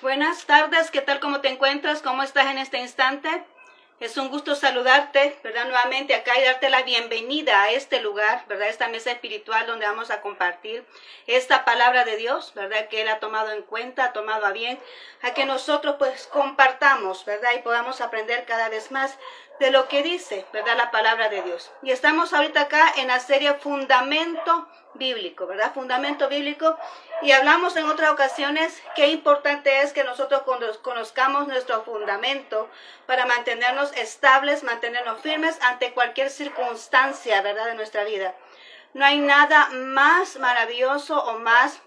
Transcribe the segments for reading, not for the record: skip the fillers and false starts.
Buenas tardes, ¿qué tal? ¿Cómo te encuentras? ¿Cómo estás en este instante? Es un gusto saludarte, ¿verdad? Nuevamente acá y darte la bienvenida a este lugar, ¿verdad? Esta mesa espiritual donde vamos a compartir esta palabra de Dios, ¿verdad? Que Él ha tomado en cuenta, ha tomado a bien, a que nosotros pues compartamos, ¿verdad? Y podamos aprender cada vez más de lo que dice, ¿verdad? La palabra de Dios. Y estamos ahorita acá en la serie Fundamento Bíblico, ¿verdad? Fundamento Bíblico. Y hablamos en otras ocasiones qué importante es que nosotros conozcamos nuestro fundamento para mantenernos estables, mantenernos firmes ante cualquier circunstancia, ¿verdad? De nuestra vida. No hay nada más maravilloso o más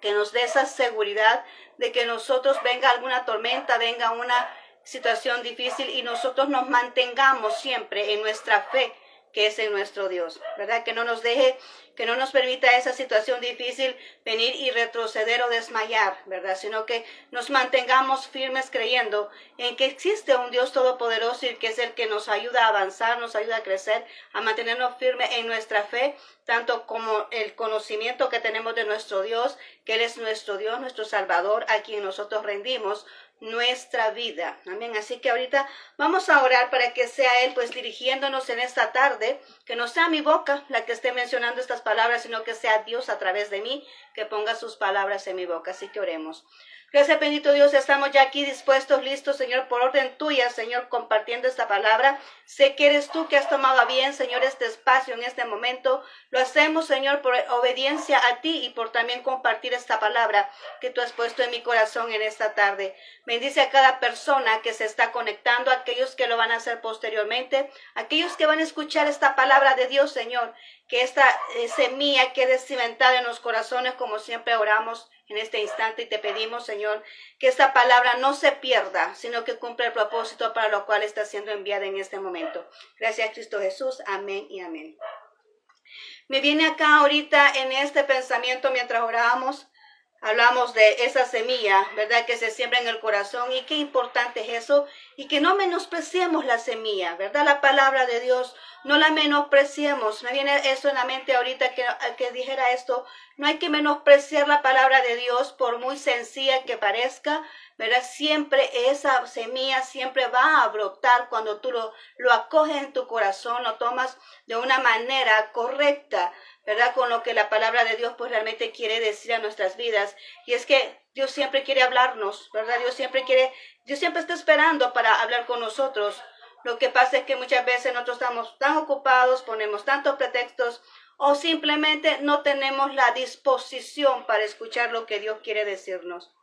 que nos dé esa seguridad de que nosotros venga alguna tormenta, venga una situación difícil y nosotros nos mantengamos siempre en nuestra fe, que es en nuestro Dios, ¿verdad? Que no nos deje, que no nos permita esa situación difícil venir y retroceder o desmayar, ¿verdad? Sino que nos mantengamos firmes creyendo en que existe un Dios todopoderoso y que es el que nos ayuda a avanzar, nos ayuda a crecer, a mantenernos firmes en nuestra fe, tanto como el conocimiento que tenemos de nuestro Dios, que Él es nuestro Dios, nuestro Salvador, a quien nosotros rendimos nuestra vida. Amén. Así que ahorita vamos a orar para que sea Él pues dirigiéndonos en esta tarde, que no sea mi boca la que esté mencionando estas palabras, sino que sea Dios a través de mí que ponga sus palabras en mi boca. Así que oremos. Gracias, bendito Dios, estamos ya aquí dispuestos, listos, Señor, por orden tuya, Señor, compartiendo esta palabra. Sé que eres tú que has tomado a bien, Señor, este espacio en este momento. Lo hacemos, Señor, por obediencia a ti y por también compartir esta palabra que tú has puesto en mi corazón en esta tarde. Bendice a cada persona que se está conectando, a aquellos que lo van a hacer posteriormente, aquellos que van a escuchar esta palabra de Dios, Señor, que esta semilla quede cimentada en los corazones como siempre oramos en este instante y te pedimos, Señor, que esta palabra no se pierda, sino que cumpla el propósito para lo cual está siendo enviada en este momento. Gracias, Cristo Jesús. Amén y amén. Me viene acá ahorita en este pensamiento mientras orábamos, hablamos de esa semilla, ¿verdad? Que se siembra en el corazón y qué importante es eso y que no menospreciemos la semilla, ¿verdad? La palabra de Dios, no la menospreciemos. Me viene eso en la mente ahorita que dijera esto. No hay que menospreciar la palabra de Dios por muy sencilla que parezca, ¿verdad? Siempre esa semilla siempre va a brotar cuando tú lo acoges en tu corazón, lo tomas de una manera correcta, ¿verdad? Con lo que la palabra de Dios pues realmente quiere decir a nuestras vidas. Y es que Dios siempre quiere hablarnos, ¿verdad? Dios siempre está esperando para hablar con nosotros. Lo que pasa es que muchas veces nosotros estamos tan ocupados, ponemos tantos pretextos o simplemente no tenemos la disposición para escuchar lo que Dios quiere decirnos.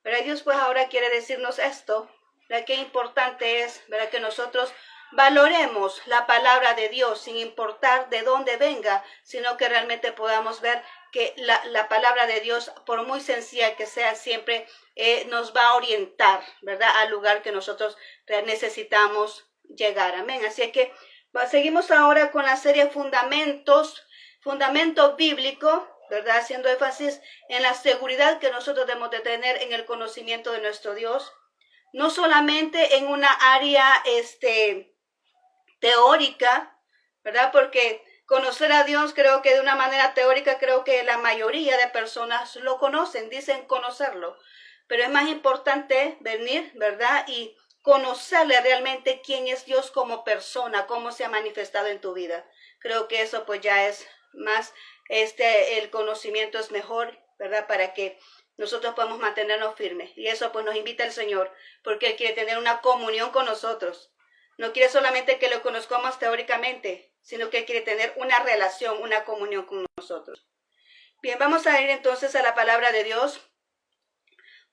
Pero Dios pues ahora quiere decirnos esto, ¿verdad? Qué importante es, ¿verdad? Que nosotros valoremos la palabra de Dios sin importar de dónde venga, sino que realmente podamos ver que la palabra de Dios, por muy sencilla que sea, siempre nos va a orientar, ¿verdad? Al lugar que nosotros necesitamos llegar. Amén. Así que seguimos ahora con la serie Fundamento Bíblico, ¿verdad? Haciendo énfasis en la seguridad que nosotros debemos de tener en el conocimiento de nuestro Dios. No solamente en una área teórica, ¿verdad? Porque conocer a Dios creo que de una manera teórica, creo que la mayoría de personas lo conocen, dicen conocerlo. Pero es más importante venir, ¿verdad? Y conocerle realmente quién es Dios como persona, cómo se ha manifestado en tu vida. Creo que eso pues ya es más, el conocimiento es mejor, ¿verdad? Para que nosotros podamos mantenernos firmes. Y eso pues nos invita el Señor, porque Él quiere tener una comunión con nosotros. No quiere solamente que lo conozcamos teóricamente, sino que quiere tener una relación, una comunión con nosotros. Bien, vamos a ir entonces a la palabra de Dios.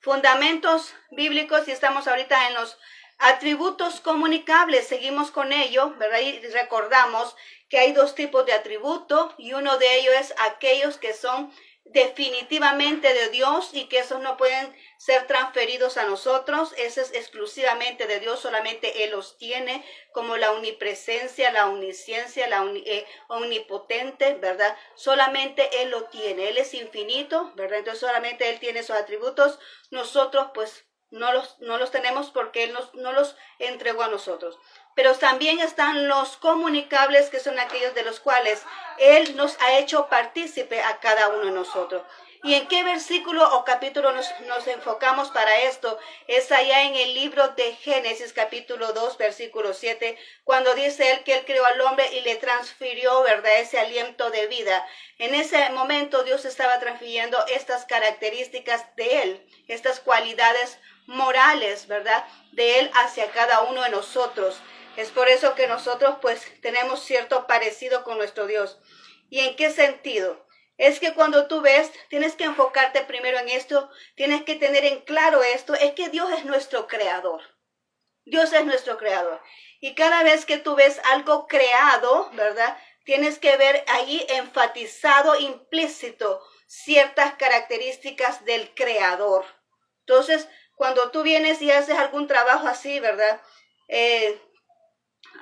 Fundamentos bíblicos, y estamos ahorita en los atributos comunicables. Seguimos con ello, ¿verdad? Y recordamos que hay dos tipos de atributos y uno de ellos es aquellos que son definitivamente de Dios y que esos no pueden ser transferidos a nosotros. Ese es exclusivamente de Dios, solamente Él los tiene, como la omnipresencia, la omnisciencia, la omnipotente, ¿verdad? Solamente Él lo tiene. Él es infinito, ¿verdad? Entonces solamente Él tiene esos atributos. Nosotros pues no los tenemos porque Él no los entregó a nosotros. Pero también están los comunicables, que son aquellos de los cuales Él nos ha hecho partícipe a cada uno de nosotros. ¿Y en qué versículo o capítulo nos enfocamos para esto? Es allá en el libro de Génesis, capítulo 2, versículo 7, cuando dice él que él creó al hombre y le transfirió, ¿verdad?, ese aliento de vida. En ese momento Dios estaba transfiriendo estas características de él, estas cualidades morales, ¿verdad?, de él hacia cada uno de nosotros. Es por eso que nosotros pues tenemos cierto parecido con nuestro Dios. ¿Y en qué sentido? Es que cuando tú ves, tienes que enfocarte primero en esto, tienes que tener en claro esto, es que Dios es nuestro creador. Dios es nuestro creador. Y cada vez que tú ves algo creado, ¿verdad?, tienes que ver ahí enfatizado, implícito, ciertas características del creador. Entonces, cuando tú vienes y haces algún trabajo así, ¿verdad?,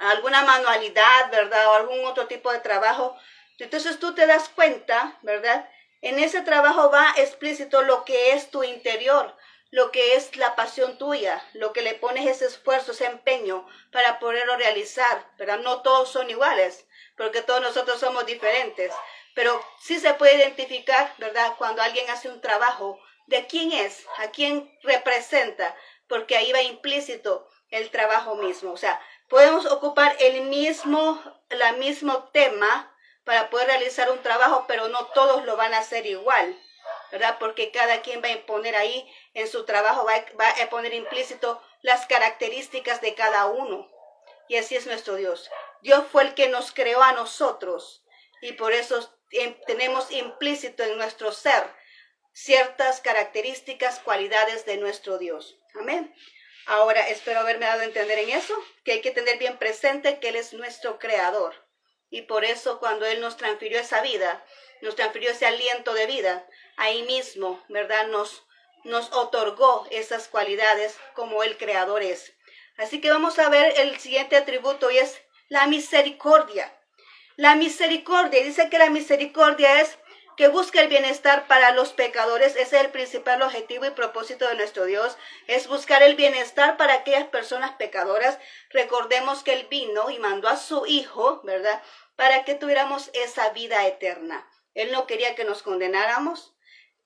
alguna manualidad, ¿verdad?, o algún otro tipo de trabajo, entonces tú te das cuenta, ¿verdad? En ese trabajo va explícito lo que es tu interior, lo que es la pasión tuya, lo que le pones ese esfuerzo, ese empeño para poderlo realizar, ¿verdad? No todos son iguales, porque todos nosotros somos diferentes, pero sí se puede identificar, ¿verdad?, cuando alguien hace un trabajo, de quién es, a quién representa, porque ahí va implícito el trabajo mismo. O sea, podemos ocupar el mismo tema para poder realizar un trabajo, pero no todos lo van a hacer igual, ¿verdad? Porque cada quien va a poner ahí en su trabajo, va a poner implícito las características de cada uno. Y así es nuestro Dios. Dios fue el que nos creó a nosotros y por eso tenemos implícito en nuestro ser ciertas características, cualidades de nuestro Dios. Amén. Ahora, espero haberme dado a entender en eso, que hay que tener bien presente que Él es nuestro creador. Y por eso cuando Él nos transfirió esa vida, nos transfirió ese aliento de vida, ahí mismo, ¿verdad?, nos otorgó esas cualidades como el creador es. Así que vamos a ver el siguiente atributo y es la misericordia. La misericordia, dice que la misericordia es que busca el bienestar para los pecadores. Ese es el principal objetivo y propósito de nuestro Dios, es buscar el bienestar para aquellas personas pecadoras. Recordemos que Él vino y mandó a su Hijo, ¿verdad?, para que tuviéramos esa vida eterna. Él no quería que nos condenáramos,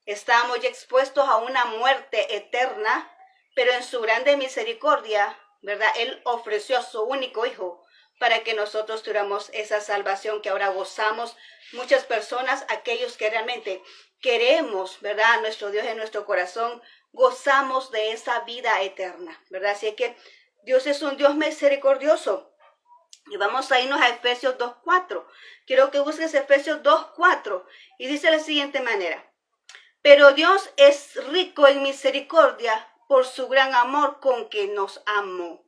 estábamos ya expuestos a una muerte eterna, pero en su grande misericordia, ¿verdad?, Él ofreció a su único Hijo para que nosotros tuviéramos esa salvación que ahora gozamos. Muchas personas, aquellos que realmente queremos, ¿verdad?, a nuestro Dios en nuestro corazón, gozamos de esa vida eterna, ¿verdad? Así que Dios es un Dios misericordioso. Y vamos a irnos a Efesios 2:4. Quiero que busques Efesios 2:4 y dice de la siguiente manera: pero Dios es rico en misericordia por su gran amor con que nos amó.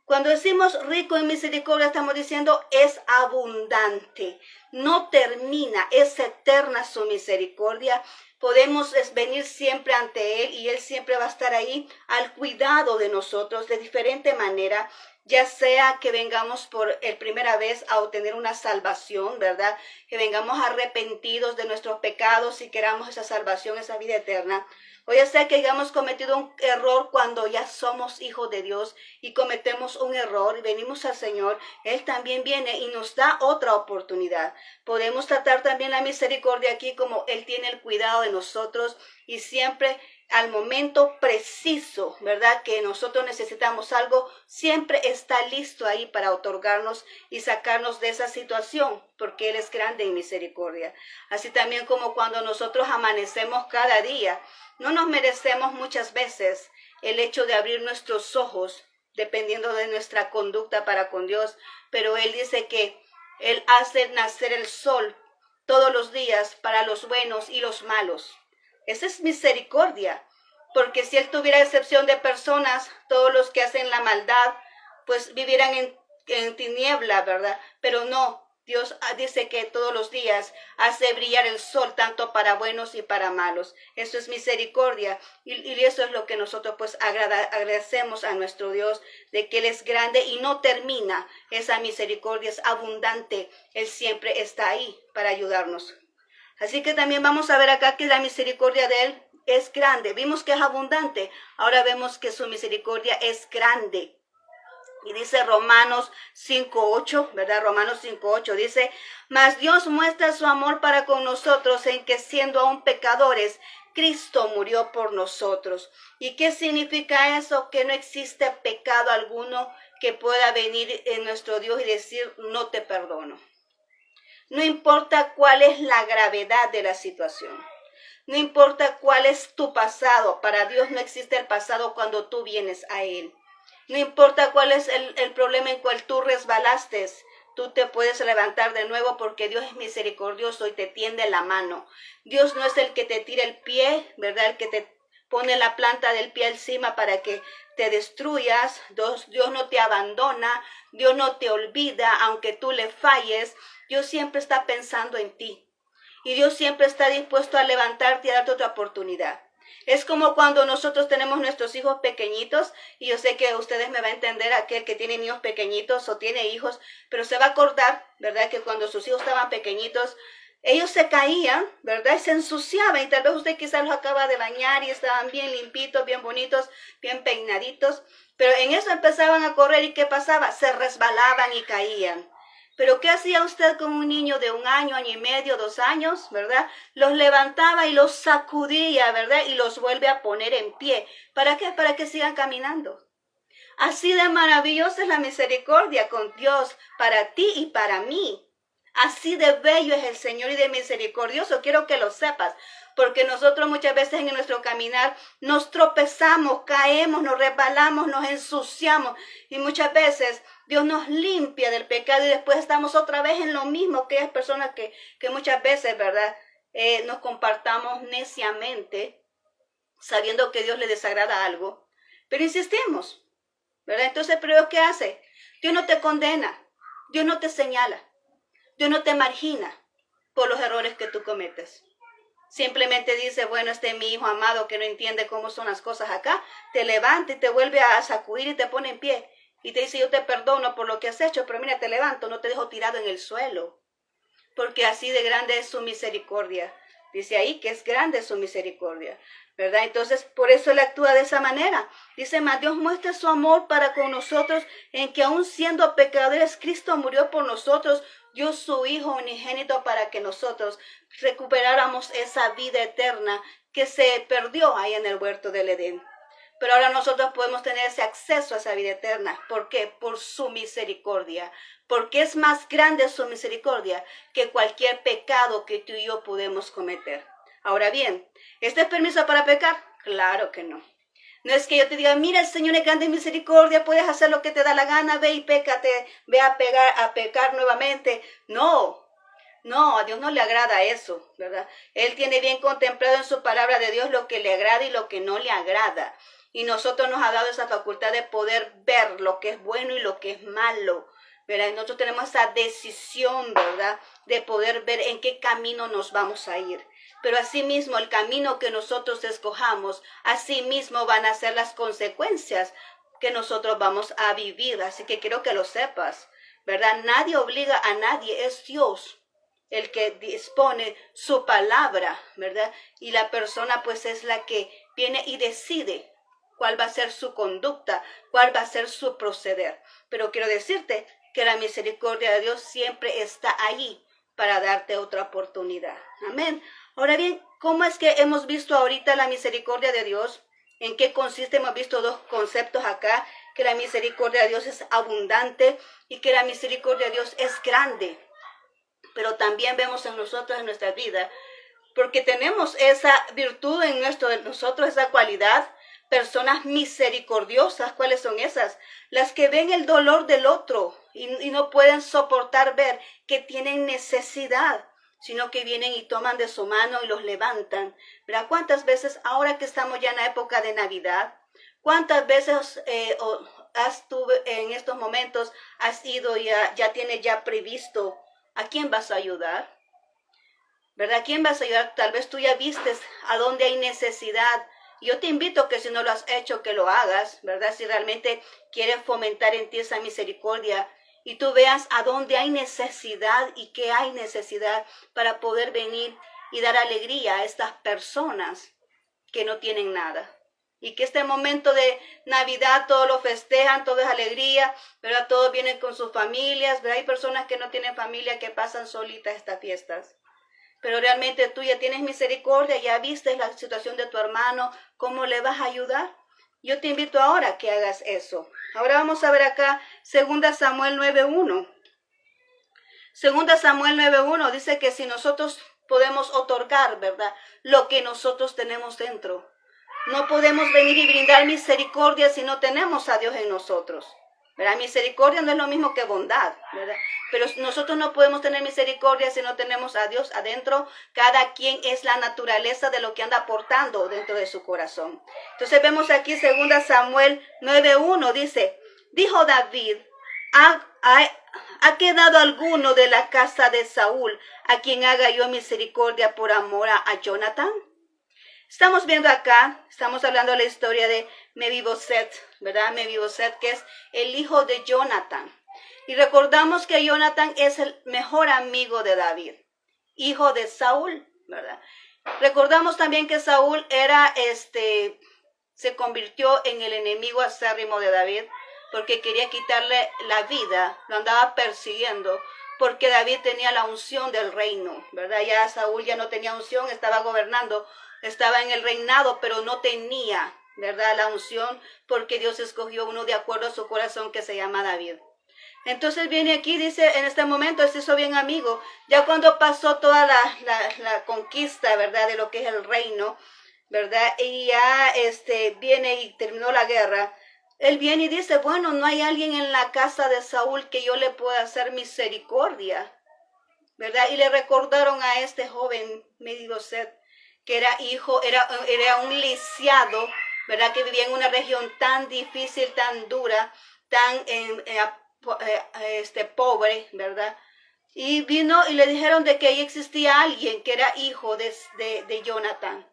Cuando decimos rico en misericordia, estamos diciendo es abundante, no termina, es eterna su misericordia. Podemos venir siempre ante Él y Él siempre va a estar ahí al cuidado de nosotros de diferente manera, ya sea que vengamos por primera vez a obtener una salvación, ¿verdad?, que vengamos arrepentidos de nuestros pecados y queramos esa salvación, esa vida eterna. O ya sea que hayamos cometido un error cuando ya somos hijos de Dios y cometemos un error y venimos al Señor, Él también viene y nos da otra oportunidad. Podemos tratar también la misericordia aquí como Él tiene el cuidado de nosotros y siempre al momento preciso, ¿verdad?, que nosotros necesitamos algo, siempre está listo ahí para otorgarnos y sacarnos de esa situación, porque Él es grande en misericordia. Así también como cuando nosotros amanecemos cada día, no nos merecemos muchas veces el hecho de abrir nuestros ojos, dependiendo de nuestra conducta para con Dios, pero Él dice que Él hace nacer el sol todos los días para los buenos y los malos. Esa es misericordia, porque si Él tuviera excepción de personas, todos los que hacen la maldad, pues vivieran en tiniebla, ¿verdad? Pero no, Dios dice que todos los días hace brillar el sol tanto para buenos y para malos. Eso es misericordia y eso es lo que nosotros pues agradecemos a nuestro Dios, de que Él es grande y no termina. Esa misericordia es abundante. Él siempre está ahí para ayudarnos. Así que también vamos a ver acá que la misericordia de Él es grande. Vimos que es abundante, ahora vemos que su misericordia es grande. Y dice Romanos 5:8, ¿verdad? Romanos 5:8 dice, mas Dios muestra su amor para con nosotros en que siendo aún pecadores, Cristo murió por nosotros. ¿Y qué significa eso? Que no existe pecado alguno que pueda venir en nuestro Dios y decir, no te perdono. No importa cuál es la gravedad de la situación. No importa cuál es tu pasado. Para Dios no existe el pasado cuando tú vienes a Él. No importa cuál es el problema en cual tú resbalaste, tú te puedes levantar de nuevo porque Dios es misericordioso y te tiende la mano. Dios no es el que te tira el pie, ¿verdad? El que te pone la planta del pie encima para que te destruyas. Dios no te abandona, Dios no te olvida, aunque tú le falles. Dios siempre está pensando en ti. Y Dios siempre está dispuesto a levantarte y a darte otra oportunidad. Es como cuando nosotros tenemos nuestros hijos pequeñitos, y yo sé que ustedes me van a entender, aquel que tiene niños pequeñitos o tiene hijos, pero se va a acordar, ¿verdad? Que cuando sus hijos estaban pequeñitos, ellos se caían, ¿verdad? Y se ensuciaban, y tal vez usted quizás los acaba de bañar y estaban bien limpitos, bien bonitos, bien peinaditos, pero en eso empezaban a correr, ¿y qué pasaba? Se resbalaban y caían. Pero ¿qué hacía usted con un niño de 1 año, año y medio, 2 años, verdad? Los levantaba y los sacudía, ¿verdad? Y los vuelve a poner en pie. ¿Para qué? Para que sigan caminando. Así de maravillosa es la misericordia con Dios para ti y para mí. Así de bello es el Señor y de misericordioso. Quiero que lo sepas, porque nosotros muchas veces en nuestro caminar nos tropezamos, caemos, nos resbalamos, nos ensuciamos y muchas veces Dios nos limpia del pecado y después estamos otra vez en lo mismo que es personas que muchas veces, ¿verdad? Nos compartamos neciamente sabiendo que Dios le desagrada algo, pero insistimos, ¿verdad? Entonces, ¿pero qué hace? Dios no te condena, Dios no te señala, Dios no te margina por los errores que tú cometes. Simplemente dice, bueno, este es mi hijo amado que no entiende cómo son las cosas acá. Te levanta y te vuelve a sacudir y te pone en pie. Y te dice, yo te perdono por lo que has hecho, pero mira, te levanto, no te dejo tirado en el suelo. Porque así de grande es su misericordia. Dice ahí que es grande su misericordia, ¿verdad? Entonces, por eso Él actúa de esa manera. Dice, mas Dios muestra su amor para con nosotros en que aun siendo pecadores, Cristo murió por nosotros, dio su Hijo unigénito para que nosotros recuperáramos esa vida eterna que se perdió ahí en el huerto del Edén. Pero ahora nosotros podemos tener ese acceso a esa vida eterna. ¿Por qué? Por su misericordia. Porque es más grande su misericordia que cualquier pecado que tú y yo podemos cometer. Ahora bien, ¿este es permiso para pecar? Claro que no. No es que yo te diga, mira, el Señor es grande en misericordia, puedes hacer lo que te da la gana, ve y pécate, ve a pecar nuevamente. No. No, a Dios no le agrada eso, ¿verdad? Él tiene bien contemplado en su palabra de Dios lo que le agrada y lo que no le agrada. Y nosotros nos ha dado esa facultad de poder ver lo que es bueno y lo que es malo, ¿verdad? Y nosotros tenemos esa decisión, ¿verdad? De poder ver en qué camino nos vamos a ir. Pero asimismo, el camino que nosotros escojamos, asimismo van a ser las consecuencias que nosotros vamos a vivir. Así que quiero que lo sepas, ¿verdad? Nadie obliga a nadie, es Dios el que dispone su palabra, ¿verdad? Y la persona pues es la que viene y decide cuál va a ser su conducta, cuál va a ser su proceder. Pero quiero decirte que la misericordia de Dios siempre está allí para darte otra oportunidad. Amén. Ahora bien, ¿cómo es que hemos visto ahorita la misericordia de Dios? ¿En qué consiste? Hemos visto 2 conceptos acá, que la misericordia de Dios es abundante y que la misericordia de Dios es grande. Pero también vemos en nosotros, en nuestra vida, porque tenemos esa virtud en nosotros, esa cualidad, personas misericordiosas. ¿Cuáles son esas? Las que ven el dolor del otro y no pueden soportar ver que tienen necesidad, sino que vienen y toman de su mano y los levantan. ¿Verdad? ¿Cuántas veces, ahora que estamos ya en la época de Navidad, cuántas veces tú en estos momentos has ido y ya tienes ya previsto a quién vas a ayudar? ¿Verdad? ¿A quién vas a ayudar? Tal vez tú ya vistes a dónde hay necesidad. Yo te invito que si no lo has hecho, que lo hagas, ¿verdad? Si realmente quieres fomentar en ti esa misericordia y tú veas a dónde hay necesidad y qué hay necesidad para poder venir y dar alegría a estas personas que no tienen nada. Y que este momento de Navidad todos lo festejan, todo es alegría, ¿verdad? Todos vienen con sus familias, ¿verdad? Hay personas que no tienen familia, que pasan solitas estas fiestas. Pero realmente tú ya tienes misericordia, ya viste la situación de tu hermano, ¿cómo le vas a ayudar? Yo te invito ahora a que hagas eso. Ahora vamos a ver acá 2 Samuel 9:1. 2 Samuel 9:1 dice que si nosotros podemos otorgar, ¿verdad?, lo que nosotros tenemos dentro. No podemos venir y brindar misericordia si no tenemos a Dios en nosotros, ¿verdad? Misericordia no es lo mismo que bondad, ¿verdad? Pero nosotros no podemos tener misericordia si no tenemos a Dios adentro. Cada quien es la naturaleza de lo que anda portando dentro de su corazón. Entonces vemos aquí 2 Samuel 9:1, dice, dijo David, ¿ha quedado alguno de la casa de Saúl a quien haga yo misericordia por amor a Jonathan? Estamos viendo acá, estamos hablando de la historia de Mefiboset, ¿verdad? Mefiboset, que es el hijo de Jonathan. Y recordamos que Jonathan es el mejor amigo de David, hijo de Saúl, ¿verdad? Recordamos también que Saúl se convirtió en el enemigo acérrimo de David, porque quería quitarle la vida, lo andaba persiguiendo, porque David tenía la unción del reino, ¿verdad? Ya Saúl ya no tenía unción, estaba gobernando, estaba en el reinado, pero no tenía, ¿verdad?, la unción, porque Dios escogió uno de acuerdo a su corazón que se llama David. Entonces viene aquí, dice, en este momento se hizo bien amigo, ya cuando pasó toda la conquista, ¿verdad?, de lo que es el reino, ¿verdad?, y ya viene y terminó la guerra. Él viene y dice, bueno, no hay alguien en la casa de Saúl que yo le pueda hacer misericordia, ¿verdad? Y le recordaron a este joven Mefiboset, que era hijo, era un lisiado, ¿verdad? Que vivía en una región tan difícil, tan dura, tan pobre, ¿verdad? Y vino y le dijeron de que ahí existía alguien que era hijo de Jonathan.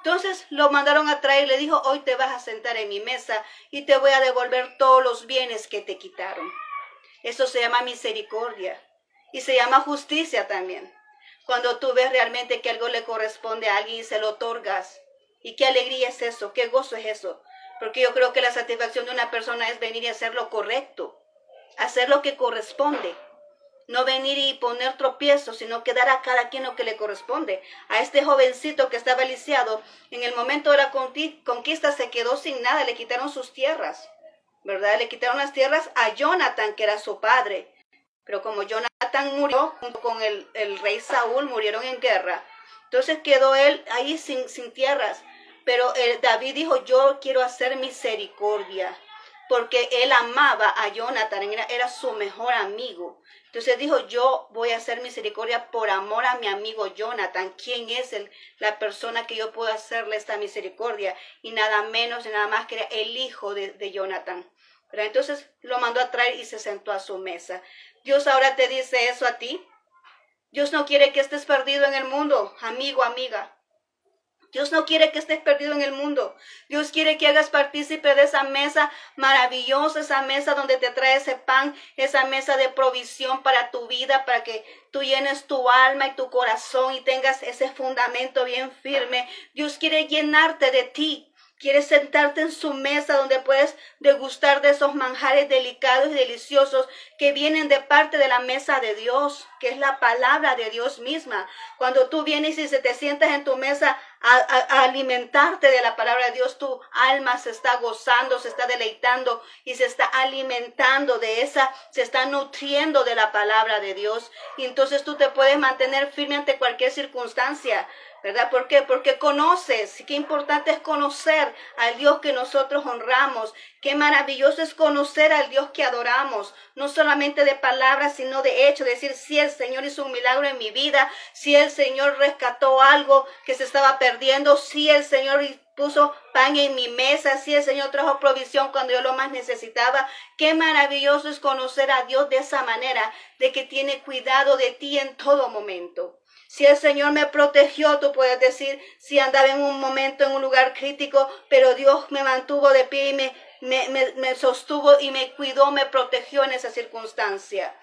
Entonces lo mandaron a traer y le dijo, hoy te vas a sentar en mi mesa y te voy a devolver todos los bienes que te quitaron. Eso se llama misericordia y se llama justicia también. Cuando tú ves realmente que algo le corresponde a alguien y se lo otorgas. Y qué alegría es eso, qué gozo es eso. Porque yo creo que la satisfacción de una persona es venir y hacer lo correcto, hacer lo que corresponde. No venir y poner tropiezos, sino que dar a cada quien lo que le corresponde. A este jovencito que estaba lisiado, en el momento de la conquista se quedó sin nada, le quitaron sus tierras, ¿verdad? Le quitaron las tierras a Jonathan, que era su padre. Pero como Jonathan murió junto con el rey Saúl, murieron en guerra. Entonces quedó él ahí sin tierras. Pero David dijo, yo quiero hacer misericordia, porque él amaba a Jonathan, era su mejor amigo. Entonces dijo, yo voy a hacer misericordia por amor a mi amigo Jonathan. ¿Quién es la persona que yo puedo hacerle esta misericordia? Y nada menos y nada más que era el hijo de Jonathan. Pero entonces lo mandó a traer y se sentó a su mesa. Dios ahora te dice eso a ti. Dios no quiere que estés perdido en el mundo, amigo, amiga. Dios no quiere que estés perdido en el mundo. Dios quiere que hagas partícipe de esa mesa maravillosa, esa mesa donde te trae ese pan, esa mesa de provisión para tu vida, para que tú llenes tu alma y tu corazón y tengas ese fundamento bien firme. Dios quiere llenarte de ti. Quieres sentarte en su mesa donde puedes degustar de esos manjares delicados y deliciosos que vienen de parte de la mesa de Dios, que es la palabra de Dios misma. Cuando tú vienes y te sientas en tu mesa a alimentarte de la palabra de Dios, tu alma se está gozando, se está deleitando y se está alimentando se está nutriendo de la palabra de Dios. Y entonces tú te puedes mantener firme ante cualquier circunstancia, ¿verdad? ¿Por qué? Porque conoces. Qué importante es conocer al Dios que nosotros honramos. Qué maravilloso es conocer al Dios que adoramos. No solamente de palabras, sino de hecho. Decir, si el Señor hizo un milagro en mi vida, si el Señor rescató algo que se estaba perdiendo, si el Señor puso pan en mi mesa, si el Señor trajo provisión cuando yo lo más necesitaba. Qué maravilloso es conocer a Dios de esa manera, de que tiene cuidado de ti en todo momento. Si el Señor me protegió, tú puedes decir, si andaba en un momento, en un lugar crítico, pero Dios me mantuvo de pie y me sostuvo y me cuidó, me protegió en esa circunstancia.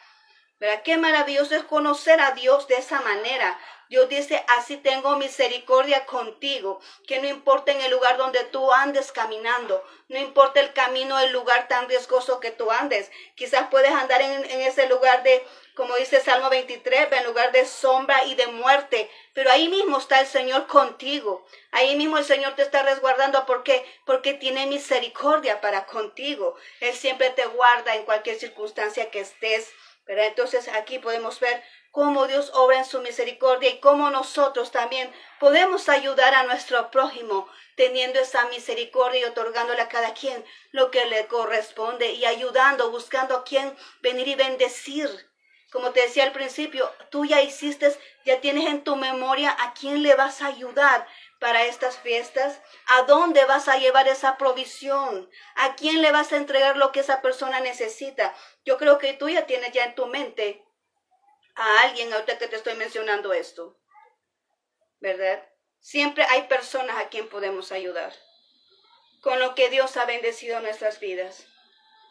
¿Verdad? Qué maravilloso es conocer a Dios de esa manera, Dios dice, así tengo misericordia contigo, que no importa en el lugar donde tú andes caminando, no importa el camino, el lugar tan riesgoso que tú andes. Quizás puedes andar en ese lugar de, como dice Salmo 23, en lugar de sombra y de muerte, pero ahí mismo está el Señor contigo. Ahí mismo el Señor te está resguardando. ¿Por qué? Porque tiene misericordia para contigo. Él siempre te guarda en cualquier circunstancia que estés. Pero entonces aquí podemos ver cómo Dios obra en su misericordia y cómo nosotros también podemos ayudar a nuestro prójimo teniendo esa misericordia y otorgándole a cada quien lo que le corresponde y ayudando, buscando a quien venir y bendecir. Como te decía al principio, tú ya hiciste, ya tienes en tu memoria a quién le vas a ayudar para estas fiestas, a dónde vas a llevar esa provisión, a quién le vas a entregar lo que esa persona necesita. Yo creo que tú ya tienes ya en tu mente a alguien ahorita que te estoy mencionando esto, ¿verdad? Siempre hay personas a quien podemos ayudar, con lo que Dios ha bendecido nuestras vidas.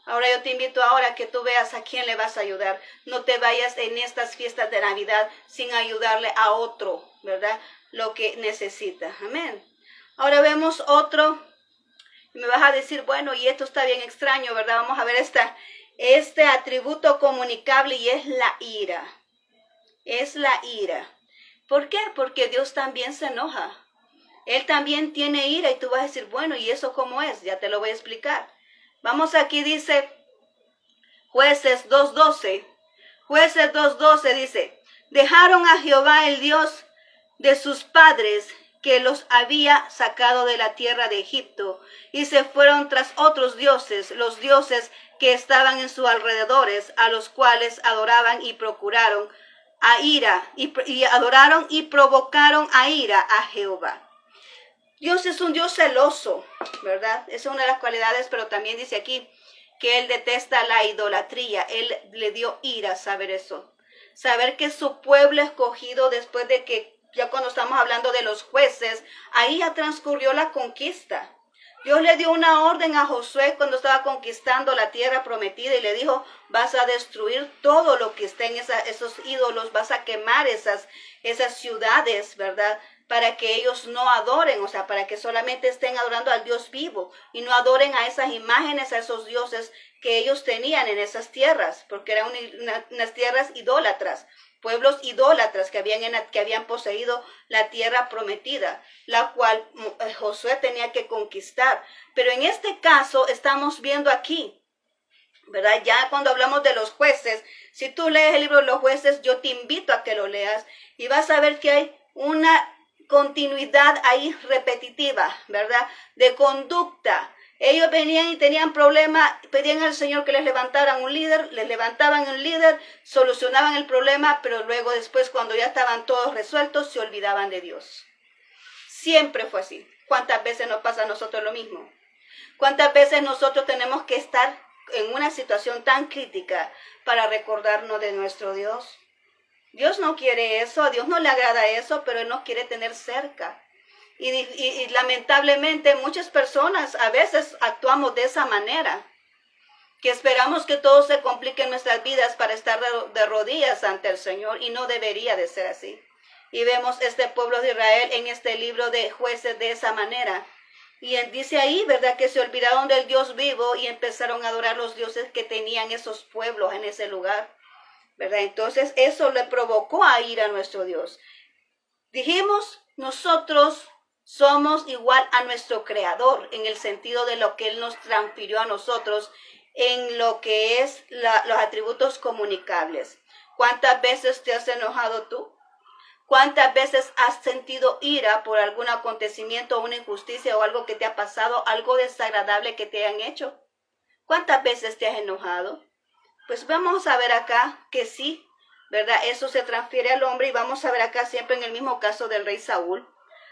Ahora yo te invito ahora a que tú veas a quién le vas a ayudar. No te vayas en estas fiestas de Navidad sin ayudarle a otro, ¿verdad? Lo que necesita. Amén. Ahora vemos otro. Y me vas a decir, bueno, y esto está bien extraño, ¿verdad? Vamos a ver este atributo comunicable y es la ira. Es la ira. ¿Por qué? Porque Dios también se enoja. Él también tiene ira y tú vas a decir, bueno, ¿y eso cómo es? Ya te lo voy a explicar. Vamos aquí, dice Jueces 2:12. Jueces 2:12 dice, dejaron a Jehová el Dios de sus padres que los había sacado de la tierra de Egipto y se fueron tras otros dioses, los dioses que estaban en sus alrededores, a los cuales adoraban y procuraron a ira y adoraron y provocaron a ira a Jehová. Dios es un Dios celoso, ¿verdad? Esa es una de las cualidades, pero también dice aquí que Él detesta la idolatría. Él le dio ira saber eso. Saber que su pueblo escogido después de que, ya cuando estamos hablando de los jueces, ahí ya transcurrió la conquista. Dios le dio una orden a Josué cuando estaba conquistando la tierra prometida y le dijo, vas a destruir todo lo que esté en esos ídolos, vas a quemar esas ciudades, ¿verdad? Para que ellos no adoren, o sea, para que solamente estén adorando al Dios vivo y no adoren a esas imágenes, a esos dioses que ellos tenían en esas tierras, porque eran unas tierras idólatras, pueblos idólatras que habían poseído la tierra prometida, la cual Josué tenía que conquistar. Pero en este caso estamos viendo aquí, ¿verdad? Ya cuando hablamos de los jueces, si tú lees el libro de los jueces, yo te invito a que lo leas y vas a ver que hay una continuidad ahí repetitiva, ¿verdad? De conducta. Ellos venían y tenían problemas, pedían al Señor que les levantaran un líder, les levantaban un líder, solucionaban el problema, pero luego después cuando ya estaban todos resueltos, se olvidaban de Dios. Siempre fue así. ¿Cuántas veces nos pasa a nosotros lo mismo? ¿Cuántas veces nosotros tenemos que estar en una situación tan crítica para recordarnos de nuestro Dios? Dios no quiere eso, a Dios no le agrada eso, pero Él nos quiere tener cerca. Y lamentablemente muchas personas a veces actuamos de esa manera, que esperamos que todo se complique en nuestras vidas para estar de rodillas ante el Señor, y no debería de ser así. Y vemos este pueblo de Israel en este libro de Jueces de esa manera. Y él dice ahí, ¿verdad?, que se olvidaron del Dios vivo y empezaron a adorar los dioses que tenían esos pueblos en ese lugar, ¿verdad? Entonces eso le provocó a ir a nuestro Dios. Dijimos, nosotros somos igual a nuestro Creador en el sentido de lo que Él nos transfirió a nosotros en lo que es los atributos comunicables. ¿Cuántas veces te has enojado tú? ¿Cuántas veces has sentido ira por algún acontecimiento, una injusticia o algo que te ha pasado, algo desagradable que te hayan hecho? ¿Cuántas veces te has enojado? Pues vamos a ver acá que sí, ¿verdad? Eso se transfiere al hombre y vamos a ver acá siempre en el mismo caso del rey Saúl.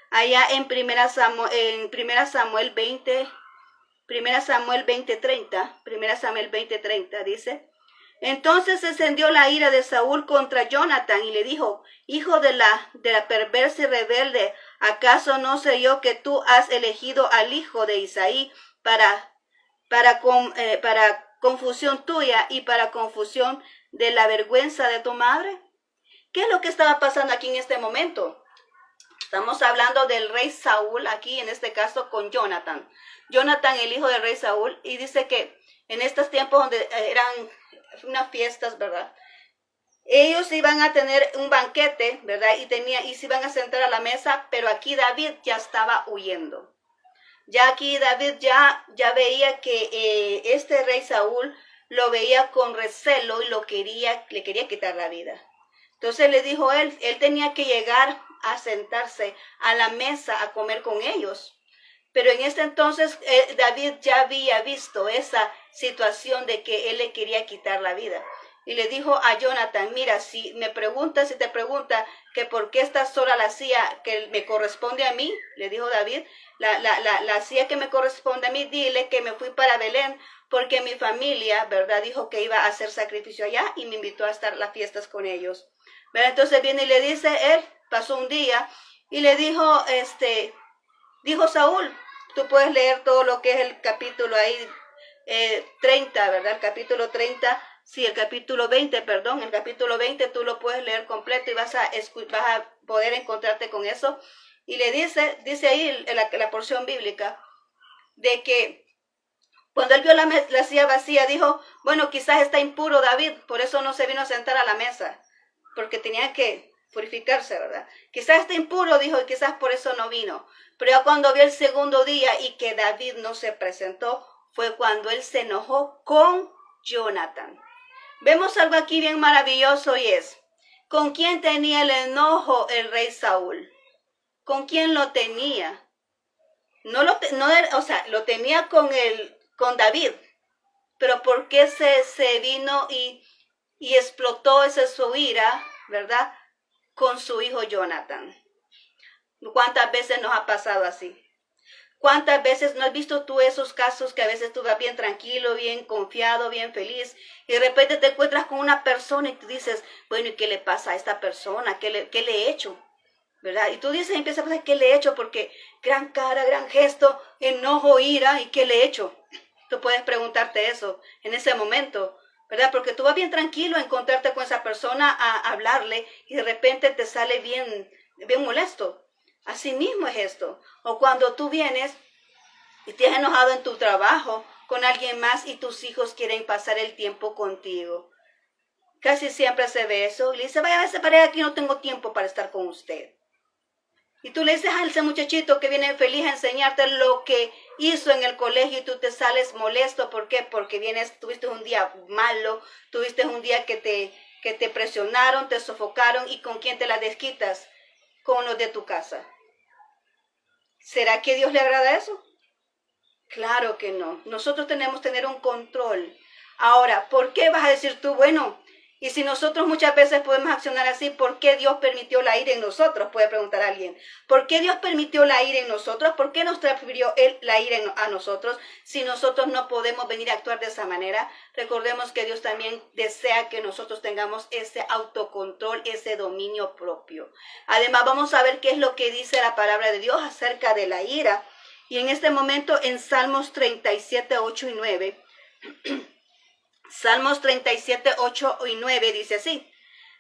Allá en 1 Samuel 20:30 dice, entonces se encendió la ira de Saúl contra Jonathan y le dijo, hijo de la perversa y rebelde, ¿acaso no sé yo que tú has elegido al hijo de Isaí para confusión tuya y para confusión de la vergüenza de tu madre? ¿Qué es lo que estaba pasando aquí en este momento? Estamos hablando del rey Saúl, aquí en este caso con Jonathan. Jonathan, el hijo del rey Saúl, y dice que en estos tiempos donde eran unas fiestas, ¿verdad? Ellos iban a tener un banquete, ¿verdad? Y se iban a sentar a la mesa, pero aquí David ya estaba huyendo. Ya aquí David ya veía que este rey Saúl lo veía con recelo y le quería quitar la vida. Entonces le dijo él tenía que llegar a sentarse a la mesa a comer con ellos. Pero en este entonces David ya había visto esa situación de que él le quería quitar la vida. Y le dijo a Jonathan, mira, si te pregunta que por qué estás sola la silla que me corresponde a mí, le dijo David, la silla que me corresponde a mí, dile que me fui para Belén porque mi familia, ¿verdad? Dijo que iba a hacer sacrificio allá y me invitó a estar las fiestas con ellos. ¿Verdad? Entonces viene y le dice, él pasó un día y le dijo, dijo Saúl, tú puedes leer todo lo que es el capítulo ahí 30, ¿verdad? El capítulo 30, sí, el capítulo 20, perdón, el capítulo 20 tú lo puedes leer completo y vas a poder encontrarte con eso. Y le dice ahí la porción bíblica de que cuando él vio la silla vacía dijo, bueno, quizás está impuro David, por eso no se vino a sentar a la mesa, porque tenía que purificarse, ¿verdad? Quizás está impuro, dijo, y quizás por eso no vino. Pero ya cuando vio el segundo día y que David no se presentó, fue cuando él se enojó con Jonathan. Vemos algo aquí bien maravilloso y es, ¿con quién tenía el enojo el rey Saúl? ¿Con quién lo tenía? Lo tenía con David, pero ¿por qué se vino y explotó su ira, ¿verdad? Con su hijo Jonathan. ¿Cuántas veces nos ha pasado así? ¿Cuántas veces no has visto tú esos casos que a veces tú vas bien tranquilo, bien confiado, bien feliz y de repente te encuentras con una persona y tú dices, bueno, ¿y qué le pasa a esta persona? ¿Qué le he hecho? ¿Verdad? Y tú dices, empiezas a pensar, ¿qué le he hecho? Porque gran cara, gran gesto, enojo, ira, ¿y qué le he hecho? Tú puedes preguntarte eso en ese momento, ¿verdad? Porque tú vas bien tranquilo a encontrarte con esa persona, a hablarle y de repente te sale bien molesto. Así mismo es esto. O cuando tú vienes y te has enojado en tu trabajo con alguien más y tus hijos quieren pasar el tiempo contigo. Casi siempre se ve eso. Y le dice, vaya a veces para aquí, no tengo tiempo para estar con usted. Y tú le dices a ese muchachito que viene feliz a enseñarte lo que hizo en el colegio y tú te sales molesto. ¿Por qué? Porque tuviste un día malo, tuviste un día que te presionaron, te sofocaron y ¿con quién te la desquitas? Con los de tu casa. ¿Será que a Dios le agrada eso? Claro que no. Nosotros tenemos que tener un control. Ahora, ¿por qué vas a decir tú, bueno, y si nosotros muchas veces podemos accionar así, ¿por qué Dios permitió la ira en nosotros? Puede preguntar alguien. ¿Por qué Dios permitió la ira en nosotros? ¿Por qué nos transfirió la ira a nosotros si nosotros no podemos venir a actuar de esa manera? Recordemos que Dios también desea que nosotros tengamos ese autocontrol, ese dominio propio. Además, vamos a ver qué es lo que dice la palabra de Dios acerca de la ira. Y en este momento en Salmos 37, 8 y 9... Salmos 37, 8 y 9 dice así,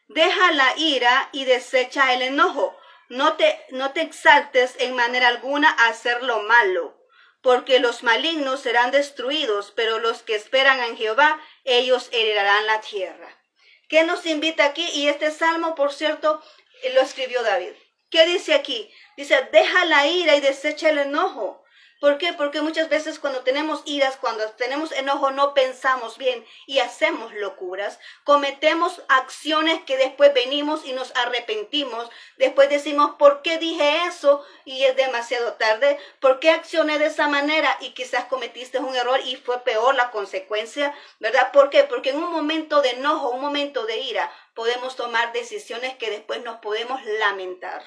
deja la ira y desecha el enojo, no te exaltes en manera alguna a hacer lo malo, porque los malignos serán destruidos, pero los que esperan en Jehová, ellos heredarán la tierra. ¿Qué nos invita aquí? Y este salmo, por cierto, lo escribió David. ¿Qué dice aquí? Dice, deja la ira y desecha el enojo. ¿Por qué? Porque muchas veces cuando tenemos iras, cuando tenemos enojo, no pensamos bien y hacemos locuras. Cometemos acciones que después venimos y nos arrepentimos. Después decimos, ¿por qué dije eso? Y es demasiado tarde. ¿Por qué accioné de esa manera? Y quizás cometiste un error y fue peor la consecuencia, ¿verdad? ¿Por qué? Porque en un momento de enojo, un momento de ira, podemos tomar decisiones que después nos podemos lamentar.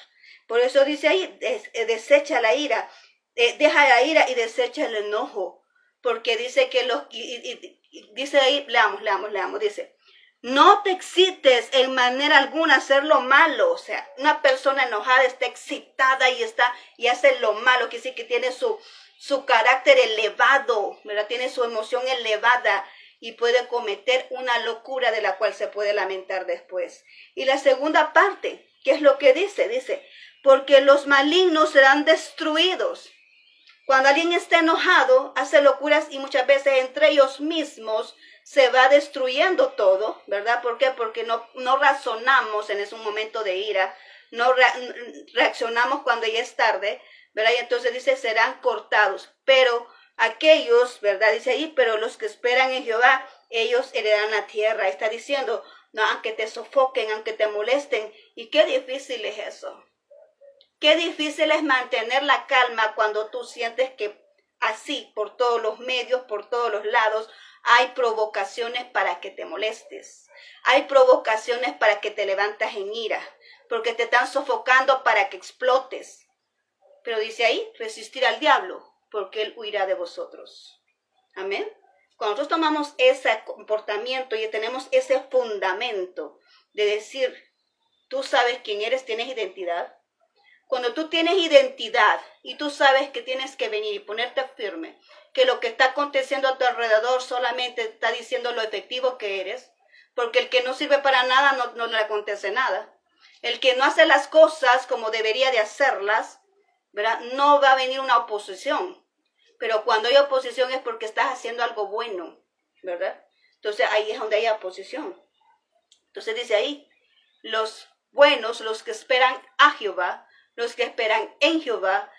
Por eso dice ahí, desecha la ira. Deja la ira y desecha el enojo, porque dice que dice ahí, leamos, dice, no te excites en manera alguna a hacer lo malo. O sea, una persona enojada está excitada y hace lo malo, que sí que tiene su carácter elevado, ¿verdad? Tiene su emoción elevada y puede cometer una locura de la cual se puede lamentar después. Y la segunda parte, ¿qué es lo que dice? Dice, porque los malignos serán destruidos. Cuando alguien está enojado, hace locuras y muchas veces entre ellos mismos se va destruyendo todo, ¿verdad? ¿Por qué? Porque no razonamos en ese momento de ira, no reaccionamos cuando ya es tarde, ¿verdad? Y entonces dice, serán cortados. Pero aquellos, ¿verdad? Dice ahí, pero los que esperan en Jehová, ellos heredarán la tierra. Está diciendo, no, aunque te sofoquen, aunque te molesten. Y qué difícil es eso. Qué difícil es mantener la calma cuando tú sientes que así, por todos los medios, por todos los lados, hay provocaciones para que te molestes. Hay provocaciones para que te levantas en ira, porque te están sofocando para que explotes. Pero dice ahí, resistir al diablo, porque él huirá de vosotros. Amén. Cuando nosotros tomamos ese comportamiento y tenemos ese fundamento de decir, tú sabes quién eres, tienes identidad. Cuando tú tienes identidad y tú sabes que tienes que venir y ponerte firme, que lo que está aconteciendo a tu alrededor solamente está diciendo lo efectivo que eres, porque el que no sirve para nada no le acontece nada. El que no hace las cosas como debería de hacerlas, ¿verdad? No va a venir una oposición. Pero cuando hay oposición es porque estás haciendo algo bueno, ¿verdad? Entonces ahí es donde hay oposición. Entonces dice ahí, los buenos, los que esperan a Jehová, los que esperan en Jehová,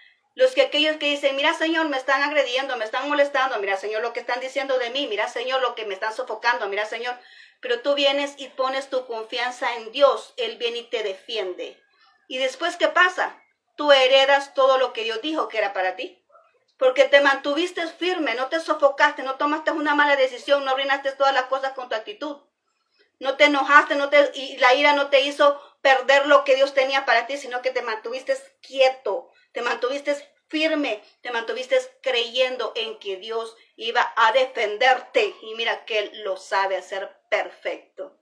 aquellos que dicen, mira Señor, me están agrediendo, me están molestando, mira Señor lo que están diciendo de mí, mira Señor lo que me están sofocando, mira Señor, pero tú vienes y pones tu confianza en Dios, Él viene y te defiende. Y después, ¿qué pasa? Tú heredas todo lo que Dios dijo que era para ti, porque te mantuviste firme, no te sofocaste, no tomaste una mala decisión, no arruinaste todas las cosas con tu actitud. No te enojaste, y la ira no te hizo perder lo que Dios tenía para ti, sino que te mantuviste quieto, te mantuviste firme, te mantuviste creyendo en que Dios iba a defenderte. Y mira que Él lo sabe hacer perfecto.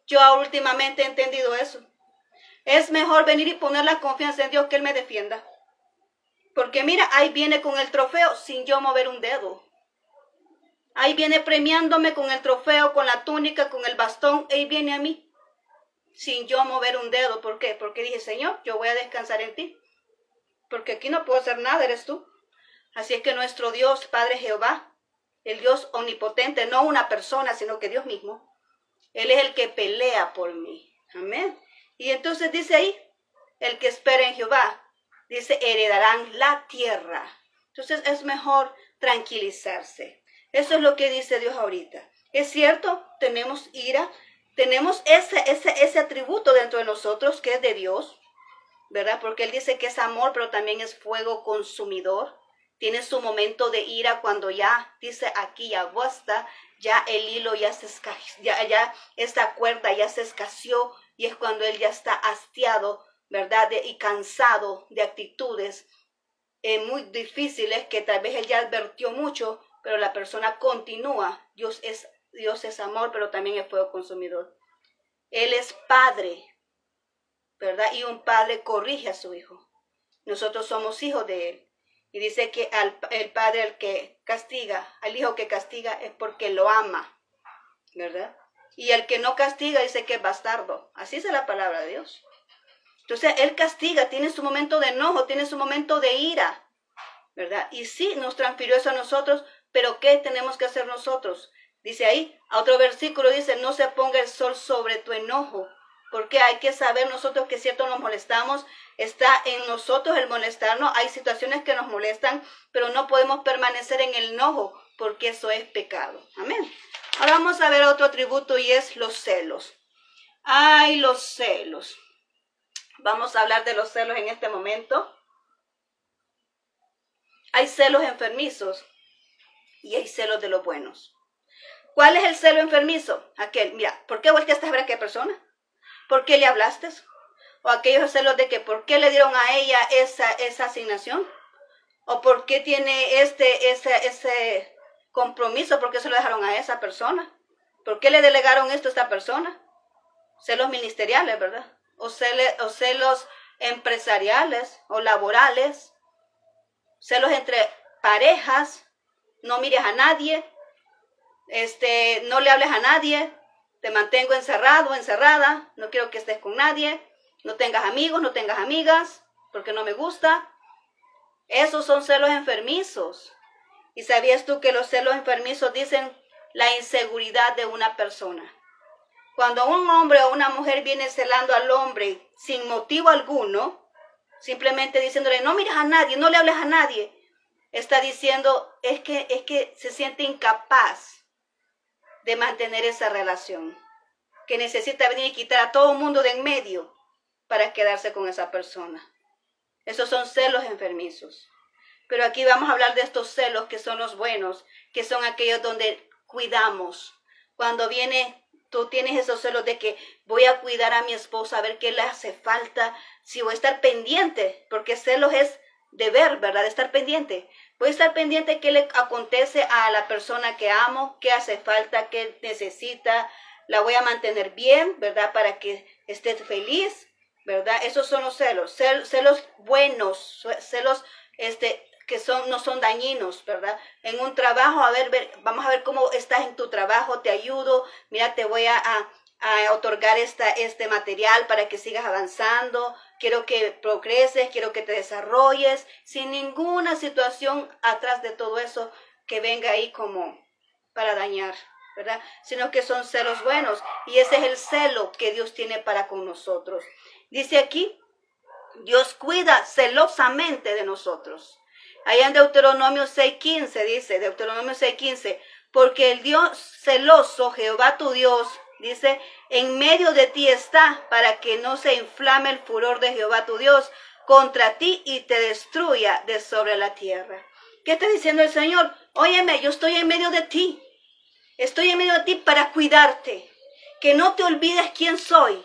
Yo últimamente he entendido eso. Es mejor venir y poner la confianza en Dios que Él me defienda. Porque mira, ahí viene con el trofeo sin yo mover un dedo. Ahí viene premiándome con el trofeo, con la túnica, con el bastón. Ahí viene a mí, sin yo mover un dedo. ¿Por qué? Porque dije, Señor, yo voy a descansar en ti. Porque aquí no puedo hacer nada, eres tú. Así es que nuestro Dios, Padre Jehová, el Dios omnipotente, no una persona, sino que Dios mismo, Él es el que pelea por mí. Amén. Y entonces dice ahí, el que espera en Jehová, dice, heredarán la tierra. Entonces es mejor tranquilizarse. Eso es lo que dice Dios ahorita. Es cierto, tenemos ira, tenemos ese atributo dentro de nosotros que es de Dios, ¿verdad? Porque Él dice que es amor, pero también es fuego consumidor. Tiene su momento de ira cuando ya dice aquí ya basta, ya el hilo ya ya esta cuerda ya se escaseó, y es cuando Él ya está hastiado, ¿verdad? Y cansado de actitudes muy difíciles que tal vez Él ya advirtió mucho, pero la persona continúa. Dios es amor, pero también es fuego consumidor. Él es padre, ¿verdad? Y un padre corrige a su hijo. Nosotros somos hijos de Él. Y dice que el padre, el que castiga, al hijo que castiga es porque lo ama, ¿verdad? Y el que no castiga dice que es bastardo. Así es la palabra de Dios. Entonces Él castiga, tiene su momento de enojo, tiene su momento de ira, ¿verdad? Y sí, nos transfirió eso a nosotros, pero ¿qué tenemos que hacer nosotros? Dice ahí, a otro versículo dice, no se ponga el sol sobre tu enojo, porque hay que saber nosotros que cierto nos molestamos, está en nosotros el molestarnos, hay situaciones que nos molestan, pero no podemos permanecer en el enojo, porque eso es pecado. Amén. Ahora vamos a ver otro atributo y es los celos. Ay, los celos. Vamos a hablar de los celos en este momento. Hay celos enfermizos y hay celos de los buenos. ¿Cuál es el celo enfermizo? Aquel, mira, ¿por qué volteaste a ver a aquella persona? ¿Por qué le hablaste? O aquellos celos de que, ¿por qué le dieron a ella esa asignación? ¿O por qué tiene ese compromiso? ¿Por qué se lo dejaron a esa persona? ¿Por qué le delegaron esto a esta persona? Celos ministeriales, ¿verdad? O celos empresariales o laborales. Celos entre parejas. No mires a nadie. no le hables a nadie, te mantengo encerrado, encerrada, no quiero que estés con nadie, no tengas amigos, no tengas amigas, porque no me gusta. Esos son celos enfermizos. ¿Y sabías tú que los celos enfermizos dicen la inseguridad de una persona? Cuando un hombre o una mujer viene celando al hombre sin motivo alguno, simplemente diciéndole, no mires a nadie, no le hables a nadie, está diciendo, es que se siente incapaz de mantener esa relación, que necesita venir y quitar a todo el mundo de en medio para quedarse con esa persona. Esos son celos enfermizos. Pero aquí vamos a hablar de estos celos que son los buenos, que son aquellos donde cuidamos. Cuando tú tienes esos celos de que voy a cuidar a mi esposa, a ver qué le hace falta, si voy a estar pendiente, porque celos es deber, ¿verdad? De estar pendiente. Voy a estar pendiente de qué le acontece a la persona que amo, qué hace falta, qué necesita, la voy a mantener bien, ¿verdad? Para que esté feliz, ¿verdad? Esos son los celos, celos buenos, celos que no son dañinos, ¿verdad? En un trabajo, vamos a ver cómo estás en tu trabajo, te ayudo, mira, te voy a otorgar este material para que sigas avanzando, quiero que progreses, quiero que te desarrolles, sin ninguna situación atrás de todo eso que venga ahí como para dañar, ¿verdad? Sino que son celos buenos, y ese es el celo que Dios tiene para con nosotros. Dice aquí, Dios cuida celosamente de nosotros. Allá en Deuteronomio 6:15 dice, Deuteronomio 6:15, porque el Dios celoso, Jehová tu Dios, dice, en medio de ti está, para que no se inflame el furor de Jehová tu Dios contra ti y te destruya de sobre la tierra. ¿Qué está diciendo el Señor? Óyeme, yo estoy en medio de ti. Estoy en medio de ti para cuidarte. Que no te olvides quién soy.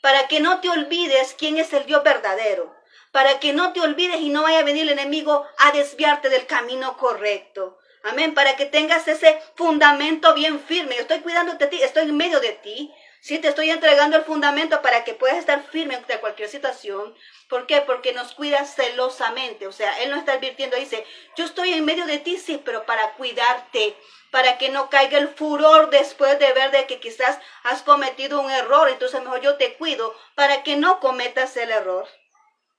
Para que no te olvides quién es el Dios verdadero. Para que no te olvides y no vaya a venir el enemigo a desviarte del camino correcto. Amén. Para que tengas ese fundamento bien firme. Yo estoy cuidándote de ti, estoy en medio de ti. Sí, te estoy entregando el fundamento para que puedas estar firme ante cualquier situación. ¿Por qué? Porque nos cuida celosamente. O sea, Él nos está advirtiendo, dice, yo estoy en medio de ti, sí, pero para cuidarte, para que no caiga el furor después de ver de que quizás has cometido un error. Entonces mejor yo te cuido para que no cometas el error.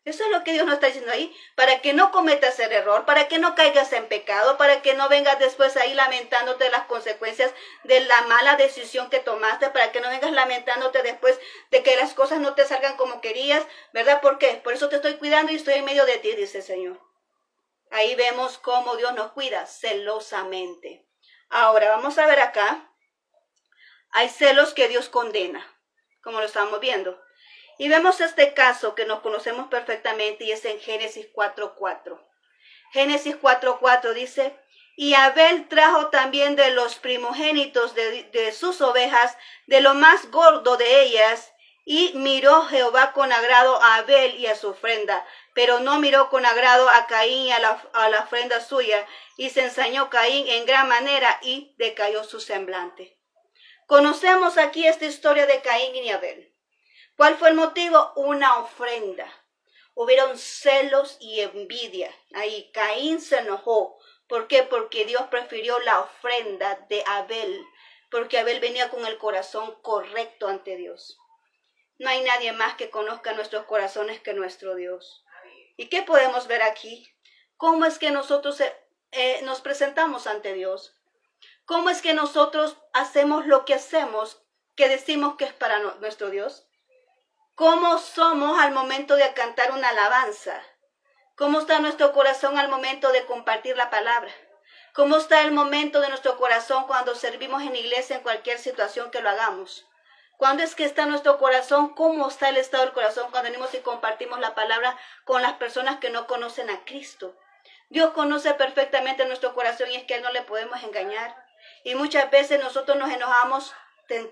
Eso es lo que Dios nos está diciendo ahí, para que no cometas el error, para que no caigas en pecado, para que no vengas después ahí lamentándote de las consecuencias de la mala decisión que tomaste, para que no vengas lamentándote después de que las cosas no te salgan como querías, ¿verdad? ¿Por qué? Por eso te estoy cuidando y estoy en medio de ti, dice el Señor. Ahí vemos cómo Dios nos cuida celosamente. Ahora, vamos a ver acá, hay celos que Dios condena, como lo estamos viendo. Y vemos este caso que nos conocemos perfectamente y es en Génesis 4:4. Génesis 4:4 dice, y Abel trajo también de los primogénitos de sus ovejas, de lo más gordo de ellas, y miró Jehová con agrado a Abel y a su ofrenda, pero no miró con agrado a Caín y a la ofrenda suya, y se ensañó Caín en gran manera y decayó su semblante. Conocemos aquí esta historia de Caín y Abel. ¿Cuál fue el motivo? Una ofrenda. Hubieron celos y envidia. Ahí Caín se enojó. ¿Por qué? Porque Dios prefirió la ofrenda de Abel. Porque Abel venía con el corazón correcto ante Dios. No hay nadie más que conozca nuestros corazones que nuestro Dios. ¿Y qué podemos ver aquí? ¿Cómo es que nosotros nos presentamos ante Dios? ¿Cómo es que nosotros hacemos lo que hacemos, que decimos que es para nuestro Dios? ¿Cómo somos al momento de cantar una alabanza? ¿Cómo está nuestro corazón al momento de compartir la palabra? ¿Cómo está el momento de nuestro corazón cuando servimos en iglesia en cualquier situación que lo hagamos? ¿Cuándo es que está nuestro corazón? ¿Cómo está el estado del corazón cuando venimos y compartimos la palabra con las personas que no conocen a Cristo? Dios conoce perfectamente nuestro corazón y es que a Él no le podemos engañar. Y muchas veces nosotros nos enojamos,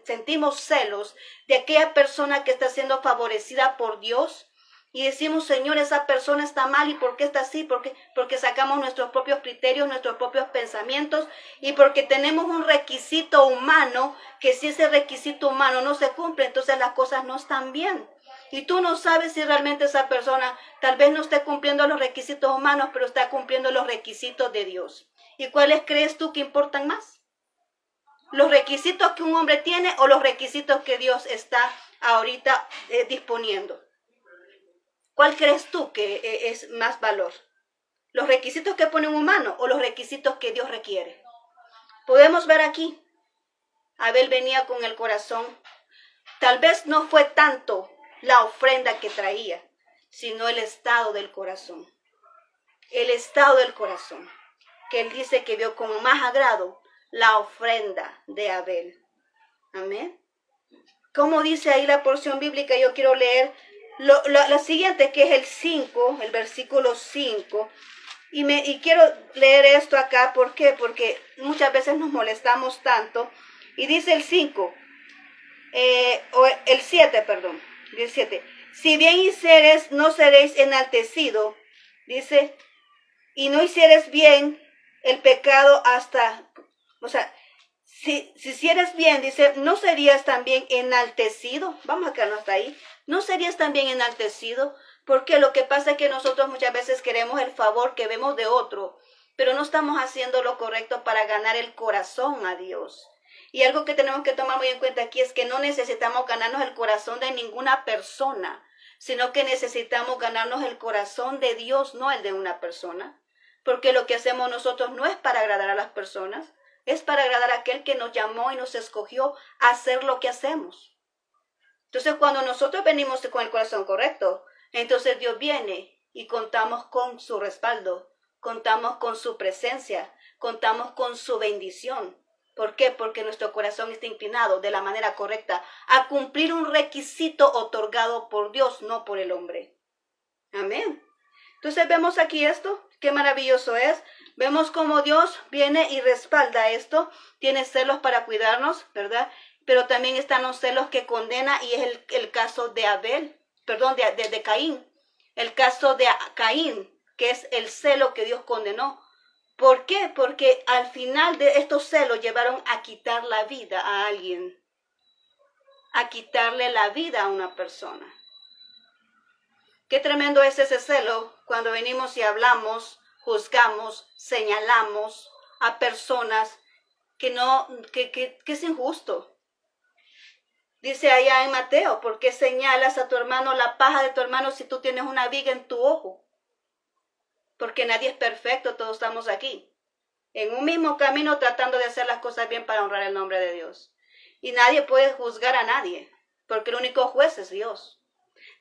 sentimos celos de aquella persona que está siendo favorecida por Dios y decimos, Señor, esa persona está mal. ¿Y por qué está así? Porque sacamos nuestros propios criterios, nuestros propios pensamientos y porque tenemos un requisito humano que si ese requisito humano no se cumple, entonces las cosas no están bien. Y tú no sabes si realmente esa persona tal vez no esté cumpliendo los requisitos humanos, pero está cumpliendo los requisitos de Dios. ¿Y cuáles crees tú que importan más? los requisitos que un hombre tiene o los requisitos que Dios está ahorita disponiendo. ¿Cuál crees tú que es más valor? ¿Los requisitos que pone un humano o los requisitos que Dios requiere? Podemos ver aquí, Abel venía con el corazón. Tal vez no fue tanto la ofrenda que traía, sino el estado del corazón. El estado del corazón, que él dice que vio con más agrado la ofrenda de Abel. Amén. Como dice ahí la porción bíblica, yo quiero leer la siguiente, que es el 5, el versículo 5. Y quiero leer esto acá, ¿por qué? Porque muchas veces nos molestamos tanto. Y dice el 5, o el 7, perdón, el 7. Si bien hicieres, no seréis enaltecido, dice, y no hicieres bien el pecado hasta, o sea, si hicieres bien, dice, ¿no serías también enaltecido? Vamos a quedarnos hasta ahí. ¿No serías también enaltecido? Porque lo que pasa es que nosotros muchas veces queremos el favor que vemos de otro, pero no estamos haciendo lo correcto para ganar el corazón a Dios. Y algo que tenemos que tomar muy en cuenta aquí es que no necesitamos ganarnos el corazón de ninguna persona, sino que necesitamos ganarnos el corazón de Dios, no el de una persona. Porque lo que hacemos nosotros no es para agradar a las personas, es para agradar a aquel que nos llamó y nos escogió a hacer lo que hacemos. Entonces, cuando nosotros venimos con el corazón correcto, entonces Dios viene y contamos con su respaldo, contamos con su presencia, contamos con su bendición. ¿Por qué? Porque nuestro corazón está inclinado de la manera correcta a cumplir un requisito otorgado por Dios, no por el hombre. Amén. Entonces vemos aquí esto, qué maravilloso es. Vemos cómo Dios viene y respalda esto, tiene celos para cuidarnos, ¿verdad? Pero también están los celos que condena y es el caso de Abel, perdón, de Caín. El caso de Caín, que es el celo que Dios condenó. ¿Por qué? Porque al final de estos celos llevaron a quitar la vida a alguien, a quitarle la vida a una persona. Qué tremendo es ese celo cuando venimos y hablamos, juzgamos, señalamos a personas que es injusto. Dice allá en Mateo, ¿por qué señalas a tu hermano la paja de tu hermano si tú tienes una viga en tu ojo? Porque nadie es perfecto, todos estamos aquí, en un mismo camino tratando de hacer las cosas bien para honrar el nombre de Dios. Y nadie puede juzgar a nadie, porque el único juez es Dios.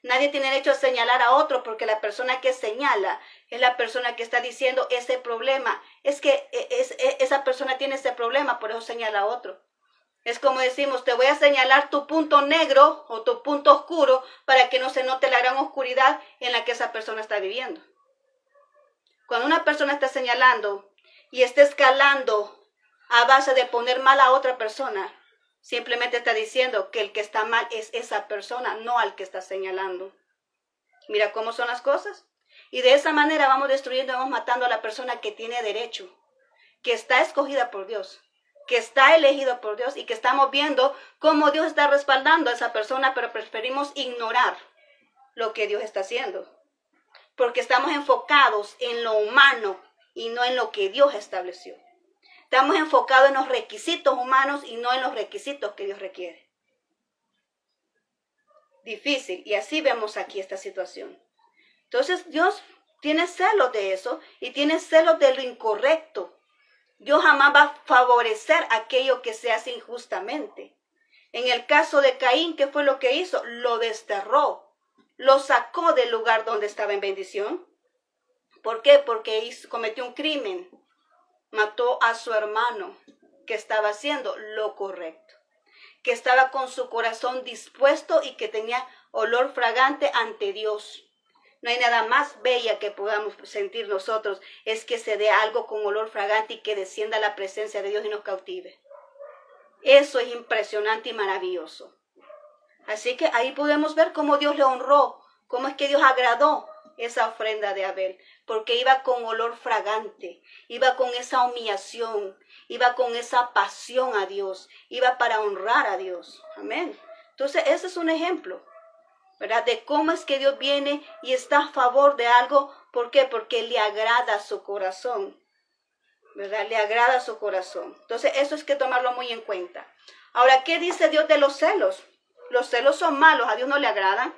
Nadie tiene derecho a señalar a otro porque la persona que señala es la persona que está diciendo ese problema. Es que esa persona tiene ese problema, por eso señala a otro. Es como decimos, te voy a señalar tu punto negro o tu punto oscuro para que no se note la gran oscuridad en la que esa persona está viviendo. Cuando una persona está señalando y está escalando a base de poner mal a otra persona, simplemente está diciendo que el que está mal es esa persona, no al que está señalando. Mira cómo son las cosas. Y de esa manera vamos destruyendo, vamos matando a la persona que tiene derecho, que está escogida por Dios, que está elegido por Dios y que estamos viendo cómo Dios está respaldando a esa persona, pero preferimos ignorar lo que Dios está haciendo. Porque estamos enfocados en lo humano y no en lo que Dios estableció. Estamos enfocados en los requisitos humanos y no en los requisitos que Dios requiere. Difícil, y así vemos aquí esta situación. Entonces Dios tiene celos de eso y tiene celos de lo incorrecto. Dios jamás va a favorecer aquello que se hace injustamente. En el caso de Caín, ¿qué fue lo que hizo? Lo desterró, lo sacó del lugar donde estaba en bendición. ¿Por qué? Porque cometió un crimen. Mató a su hermano que estaba haciendo lo correcto, que estaba con su corazón dispuesto y que tenía olor fragante ante Dios. No hay nada más bella que podamos sentir nosotros, es que se dé algo con olor fragante y que descienda la presencia de Dios y nos cautive. Eso es impresionante y maravilloso. Así que ahí podemos ver cómo Dios le honró, cómo es que Dios agradó esa ofrenda de Abel, porque iba con olor fragante, iba con esa humillación, iba con esa pasión a Dios, iba para honrar a Dios. Amén. Entonces ese es un ejemplo, ¿verdad? De cómo es que Dios viene y está a favor de algo. ¿Por qué? Porque le agrada su corazón. ¿verdad? Le agrada su corazón. Entonces eso es que tomarlo muy en cuenta. Ahora, ¿qué dice Dios de los celos? Los celos son malos, a Dios no le agradan.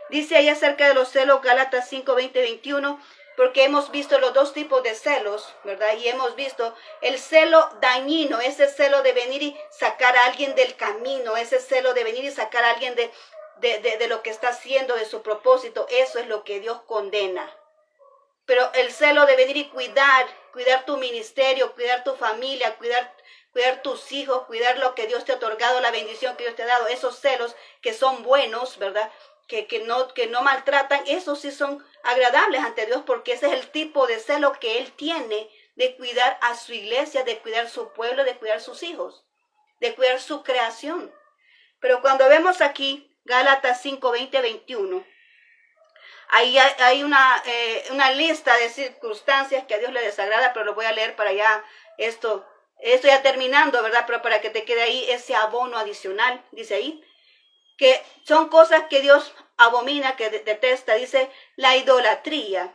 Dice ahí acerca de los celos, Gálatas 5, 20, 21, porque hemos visto los dos tipos de celos, ¿verdad? Y hemos visto el celo dañino, ese celo de venir y sacar a alguien del camino, ese celo de venir y sacar a alguien de lo que está haciendo, de su propósito. Eso es lo que Dios condena. Pero el celo de venir y cuidar tu ministerio, cuidar tu familia, cuidar tus hijos, cuidar lo que Dios te ha otorgado, la bendición que Dios te ha dado, esos celos que son buenos, ¿verdad? Que no maltratan, esos sí son agradables ante Dios, porque ese es el tipo de celo que Él tiene de cuidar a su iglesia, de cuidar su pueblo, de cuidar sus hijos, de cuidar su creación. Pero cuando vemos aquí Gálatas 5, 20, 21, ahí hay una lista de circunstancias que a Dios le desagrada, pero lo voy a leer para ya esto ya terminando, ¿verdad? Pero para que te quede ahí ese abono adicional, dice ahí, que son cosas que Dios abomina, que detesta. Dice la idolatría,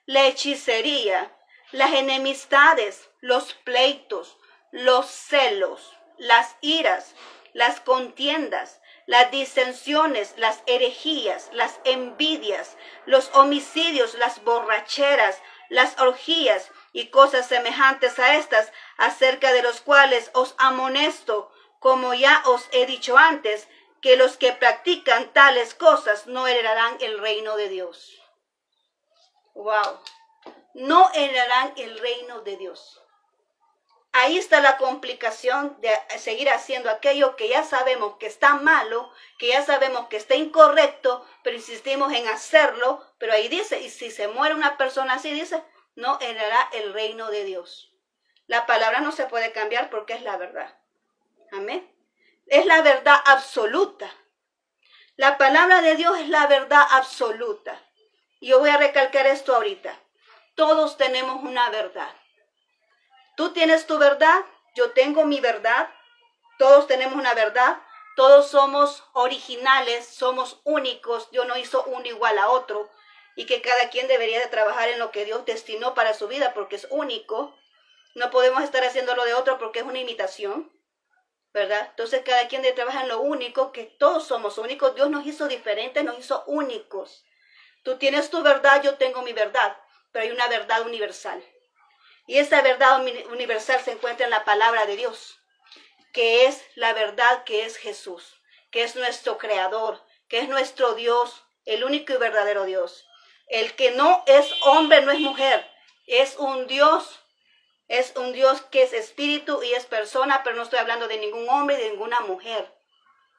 la hechicería, las enemistades, los pleitos, los celos, las iras, las contiendas, las disensiones, las herejías, las envidias, los homicidios, las borracheras, las orgías y cosas semejantes a estas, acerca de los cuales os amonesto, como ya os he dicho antes, que los que practican tales cosas no heredarán el reino de Dios. Wow. No heredarán el reino de Dios. Ahí está la complicación de seguir haciendo aquello que ya sabemos que está malo, que ya sabemos que está incorrecto, pero insistimos en hacerlo. Pero ahí dice, y si se muere una persona así, dice, no heredará el reino de Dios. La palabra no se puede cambiar porque es la verdad. Amén. Es la verdad absoluta. La palabra de Dios es la verdad absoluta. Y yo voy a recalcar esto ahorita. Todos tenemos una verdad. Tú tienes tu verdad, yo tengo mi verdad. Todos tenemos una verdad. Todos somos originales, somos únicos. Dios no hizo uno igual a otro. Y que cada quien debería de trabajar en lo que Dios destinó para su vida porque es único. No podemos estar haciendo lo de otro porque es una imitación, ¿verdad? Entonces cada quien debe trabajar en lo único, que todos somos únicos. Dios nos hizo diferentes, nos hizo únicos. Tú tienes tu verdad, yo tengo mi verdad, pero hay una verdad universal. Y esa verdad universal se encuentra en la palabra de Dios, que es la verdad, que es Jesús, que es nuestro creador, que es nuestro Dios, el único y verdadero Dios. El que no es hombre, no es mujer, es un Dios. Es un Dios que es espíritu y es persona, pero no estoy hablando de ningún hombre y de ninguna mujer,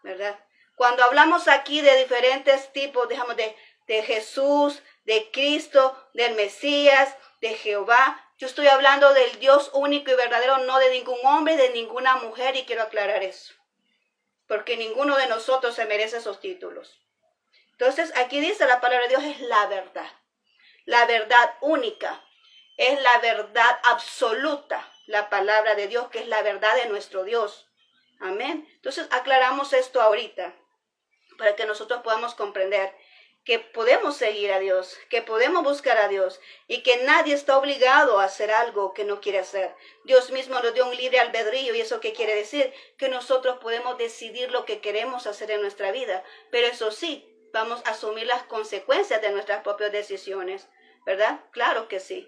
¿verdad? Cuando hablamos aquí de diferentes tipos, digamos, de Jesús, de Cristo, del Mesías, de Jehová, yo estoy hablando del Dios único y verdadero, no de ningún hombre y de ninguna mujer, y quiero aclarar eso, porque ninguno de nosotros se merece esos títulos. Entonces, aquí dice la palabra de Dios es la verdad única. Es la verdad absoluta, la palabra de Dios, que es la verdad de nuestro Dios. Amén. Entonces aclaramos esto ahorita para que nosotros podamos comprender que podemos seguir a Dios, que podemos buscar a Dios y que nadie está obligado a hacer algo que no quiere hacer. Dios mismo nos dio un libre albedrío y eso qué quiere decir, que nosotros podemos decidir lo que queremos hacer en nuestra vida, pero eso sí, vamos a asumir las consecuencias de nuestras propias decisiones, ¿verdad? Claro que sí.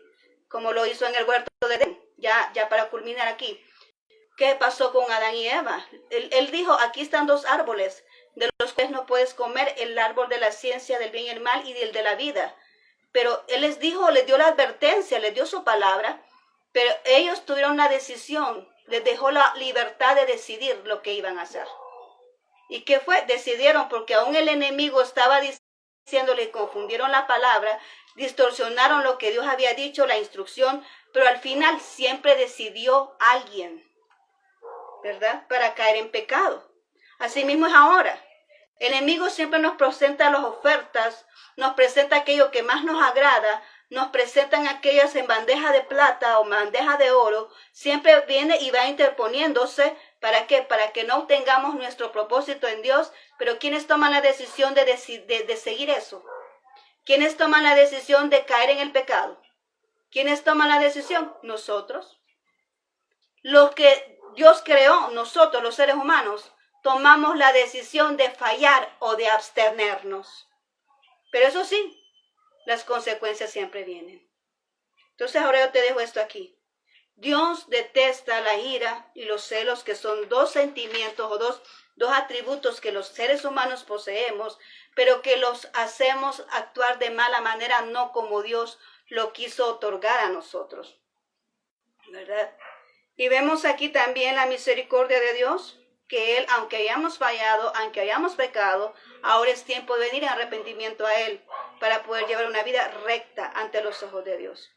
Como lo hizo en el huerto de Edén. Ya para culminar aquí. ¿Qué pasó con Adán y Eva? Él dijo, aquí están dos árboles, de los cuales no puedes comer, el árbol de la ciencia del bien y el mal y el de la vida. Pero él les dijo, les dio la advertencia, les dio su palabra, pero ellos tuvieron una decisión, les dejó la libertad de decidir lo que iban a hacer. ¿Y qué fue? Decidieron, porque aún el enemigo estaba diciéndole, confundieron la palabra, distorsionaron lo que Dios había dicho, la instrucción, pero al final siempre decidió alguien, ¿verdad? Para caer en pecado. Así mismo es ahora. El enemigo siempre nos presenta las ofertas, nos presenta aquello que más nos agrada, nos presentan aquellas en bandeja de plata o bandeja de oro, siempre viene y va interponiéndose. ¿Para qué? Para que no obtengamos nuestro propósito en Dios. Pero ¿quiénes toman la decisión de seguir eso? ¿Quiénes toman la decisión de caer en el pecado? ¿Quiénes toman la decisión? Nosotros. Los que Dios creó, nosotros los seres humanos, tomamos la decisión de fallar o de abstenernos. Pero eso sí, las consecuencias siempre vienen. Entonces ahora yo te dejo esto aquí. Dios detesta la ira y los celos, que son dos sentimientos o dos atributos que los seres humanos poseemos, pero que los hacemos actuar de mala manera, no como Dios lo quiso otorgar a nosotros, ¿verdad? Y vemos aquí también la misericordia de Dios, que Él, aunque hayamos fallado, aunque hayamos pecado, ahora es tiempo de venir en arrepentimiento a Él para poder llevar una vida recta ante los ojos de Dios.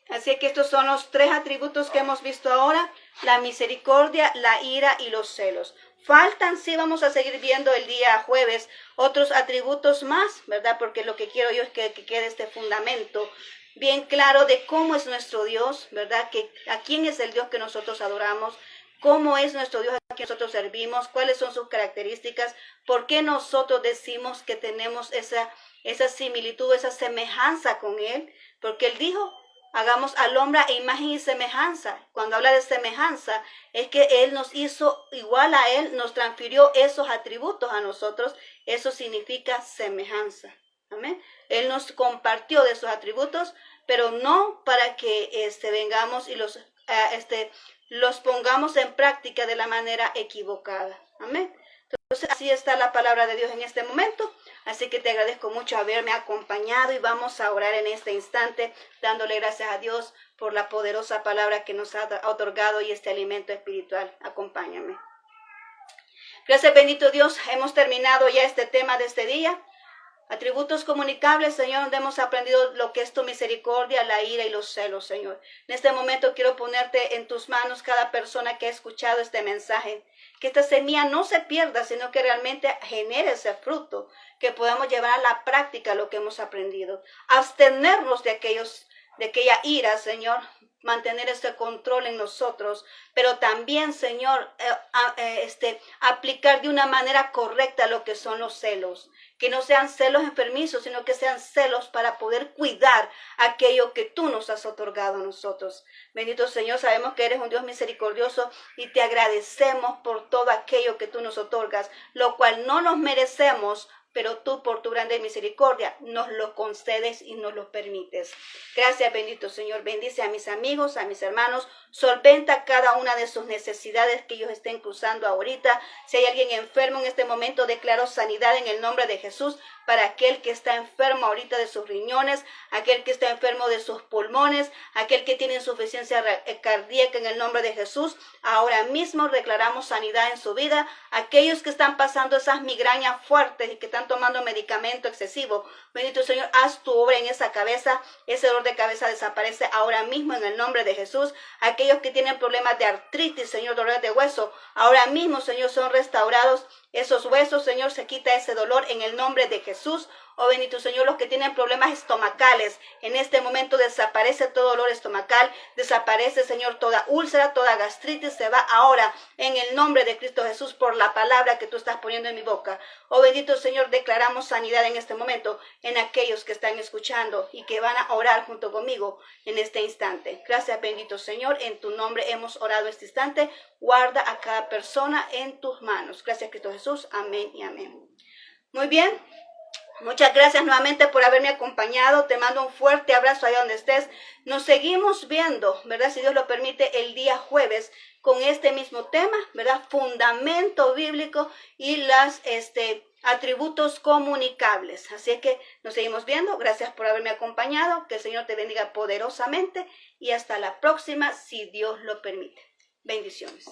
Así que estos son los tres atributos que hemos visto ahora: la misericordia, la ira y los celos. Faltan, sí, vamos a seguir viendo el día jueves otros atributos más, ¿verdad? Porque lo que quiero yo es que quede este fundamento bien claro de cómo es nuestro Dios, ¿verdad? Que a quién es el Dios que nosotros adoramos, cómo es nuestro Dios a quien nosotros servimos, cuáles son sus características, por qué nosotros decimos que tenemos esa similitud, esa semejanza con Él, porque Él dijo: hagamos al hombre a imagen y semejanza. Cuando habla de semejanza, es que Él nos hizo igual a Él, nos transfirió esos atributos a nosotros. Eso significa semejanza. Amén. Él nos compartió de esos atributos, pero no para que vengamos y los pongamos en práctica de la manera equivocada. Amén. Entonces, así está la palabra de Dios en este momento. Así que te agradezco mucho haberme acompañado y vamos a orar en este instante, dándole gracias a Dios por la poderosa palabra que nos ha otorgado y este alimento espiritual. Acompáñame. Gracias, bendito Dios. Hemos terminado ya este tema de este día. Atributos comunicables, Señor, donde hemos aprendido lo que es tu misericordia, la ira y los celos, Señor. En este momento quiero ponerte en tus manos cada persona que ha escuchado este mensaje. Que esta semilla no se pierda, sino que realmente genere ese fruto, que podamos llevar a la práctica lo que hemos aprendido. Abstenernos de aquella ira, Señor, mantener ese control en nosotros, pero también, Señor, aplicar de una manera correcta lo que son los celos. Que no sean celos enfermizos, sino que sean celos para poder cuidar aquello que tú nos has otorgado a nosotros. Bendito Señor, sabemos que eres un Dios misericordioso y te agradecemos por todo aquello que tú nos otorgas, lo cual no nos merecemos, pero tú por tu grande misericordia nos lo concedes y nos lo permites. Gracias, bendito Señor. Bendice a mis amigos, a mis hermanos. Solventa cada una de sus necesidades que ellos estén cruzando ahorita. Si hay alguien enfermo en este momento, declaro sanidad en el nombre de Jesús para aquel que está enfermo ahorita de sus riñones, aquel que está enfermo de sus pulmones, aquel que tiene insuficiencia cardíaca en el nombre de Jesús. Ahora mismo declaramos sanidad en su vida. Aquellos que están pasando esas migrañas fuertes y que están tomando medicamento excesivo, bendito Señor, haz tu obra en esa cabeza. Ese dolor de cabeza desaparece ahora mismo en el nombre de Jesús. Aquellos que tienen problemas de artritis, Señor, dolor de hueso, ahora mismo, Señor, son restaurados. Esos huesos, Señor, se quita ese dolor en el nombre de Jesús. Oh, bendito Señor, los que tienen problemas estomacales, en este momento desaparece todo dolor estomacal, desaparece, Señor, toda úlcera, toda gastritis, se va ahora en el nombre de Cristo Jesús por la palabra que tú estás poniendo en mi boca. Oh, bendito Señor, declaramos sanidad en este momento en aquellos que están escuchando y que van a orar junto conmigo en este instante. Gracias, bendito Señor, en tu nombre hemos orado este instante. Guarda a cada persona en tus manos. Gracias, Cristo Jesús. Amén y amén. Muy bien. Muchas gracias nuevamente por haberme acompañado. Te mando un fuerte abrazo allá donde estés. Nos seguimos viendo, ¿verdad? Si Dios lo permite, el día jueves con este mismo tema, ¿verdad? Fundamento bíblico y los atributos comunicables. Así es que nos seguimos viendo. Gracias por haberme acompañado. Que el Señor te bendiga poderosamente y hasta la próxima, si Dios lo permite. Bendiciones.